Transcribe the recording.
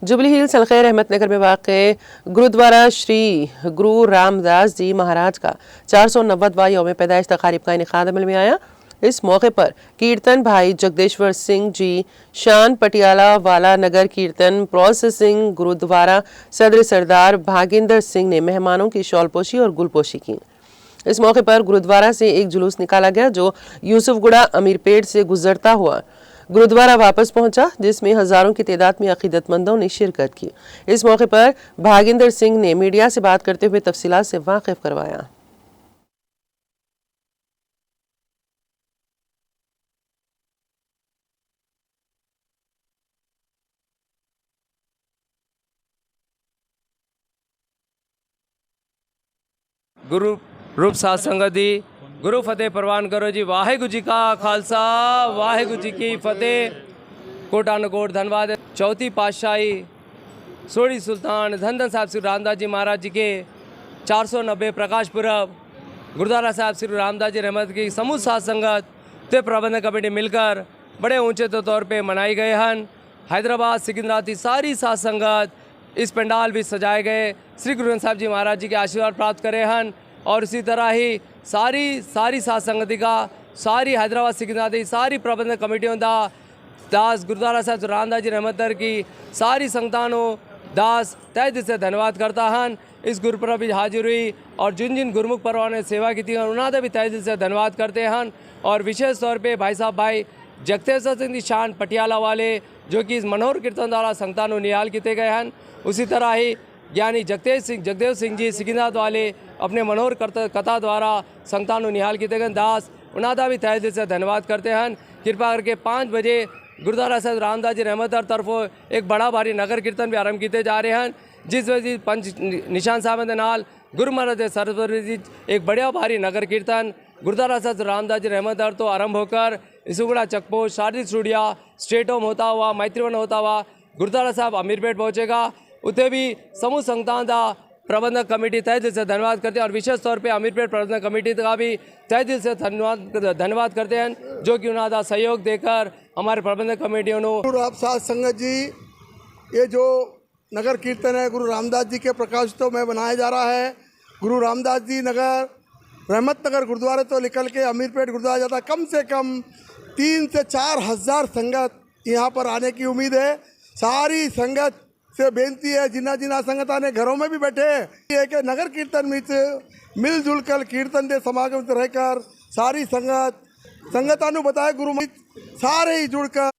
Jubilee hills अलखैर Ahmednagar में वाक़े गुरुद्वारा श्री गुरु रामदास जी महाराज का 490वां यौम पैदाइश तकारीब का इनेकाद अमल में आया। इस मौके पर कीर्तन भाई जगदेश्वर सिंह जी शान पटियाला वाला नगर कीर्तन प्रोसेसिंग गुरुद्वारा सदर सरदार भागिंदर सिंह ने मेहमानों की शॉलपोशी और गुलपोशी की। इस मौके पर गुरुद्वारा से एक जुलूस निकाला गया जो यूसुफगुड़ा अमीरपेट से गुजरता हुआ गुरुद्वारा वापस पहुंचा, जिसमें हजारों की तादाद में अकीदतमंदों ने शिरकत की। इस मौके पर भागिंदर सिंह ने मीडिया से बात करते हुए तफसीलात से वाकिफ करवाया। गुरु रूप साध संगत दी गुरु फतेह प्रवान करो जी। वाहेगुरु जी का खालसा वाहेगुरु जी की फतेह। कोटानुकोट धन्यवाद। चौथी पातशाही सोड़ी सुल्तान धन धन साहब श्री रामदास जी महाराज जी के 490 प्रकाश पुरब गुरुद्वारा साहब श्री रामदास जी रहमत की समूह साध संगत ते प्रबंधक कमेटी मिलकर बड़े ऊंचे तौर पे मनाई गए हैं। हैदराबाद सिकंदराबाद की सारी साध संगत इस पंडाल भी सजाए गए श्री गुरु ग्रंथ साहब जी महाराज जी के आशीर्वाद प्राप्त करे हैं। और इसी तरह ही सारी साध संगति का सारी हैदराबाद सिकंदराबाद की सारी प्रबंधक कमेटियों दास गुरुद्वारा साहब रामदास जी रहमत की सारी संगतानों दास तय दिल से धन्यवाद करता हैं। इस गुरुपर्व की हाजिर हुई और जिन जिन गुरुमुख परवान ने सेवा की थी उन्होंने भी तय दिल से धन्यवाद करते हैं। और विशेष तौर पे भाई जगदेश्वर सिंह जी शान पटियाला वाले जो कि इस मनोहर कीर्तन द्वारा संगतानों निहाल किए गए हैं। उसी तरह ही ज्ञानी जगदेव सिंह जी सिकंदराबाद वाले अपने मनोहर कथा द्वारा संगतानों निहाल किए गए दास उन्होंने भी तय दिल से धन्यवाद करते हैं। कृपा करके 5 बजे गुरुद्वारा साहब रामदास जी रहमत तरफों एक बड़ा भारी नगर कीर्तन भी आरंभ किए जा रहे हैं, जिस वजह पंच निशान साहब के नाल गुरु महाराज सरस्वती जी एक बड़ा भारी नगर कीर्तन गुरुद्वारा साहब रामदास जी रहमत तो आरंभ होकर इसुगुड़ा चकपोस्ट शारदी स्टूडिया स्टेट होम होता हुआ मैत्रीवन होता हुआ गुरुद्वारा साहब अमीरपेट पहुँचेगा। उसे भी समूह संगतान का प्रबंधक कमेटी तय दिल से धन्यवाद करते हैं और विशेष तौर पे अमीरपेट प्रबंधक कमेटी का भी तय दिल से धन्यवाद करते हैं जो कि उन्होंने सहयोग देकर हमारे प्रबंधक कमेटियों ने गुरु आप साध संगत जी ये जो नगर कीर्तन है गुरु रामदास जी के प्रकाशोत्सव में बनाया जा रहा है। गुरु रामदास जी नगर रहमत नगर गुरुद्वारे तो निकल के अमीरपेट गुरुद्वारा जाता, कम से कम 3 से 4 हज़ार संगत यहाँ पर आने की उम्मीद है। सारी संगत से बेनती है जिन्ना संगत ने घरों में भी बैठे है कि नगर कीर्तन में मिलजुल कर कीर्तन दे समागम रहकर सारी संगतानु बताए गुरु सारे ही जुड़कर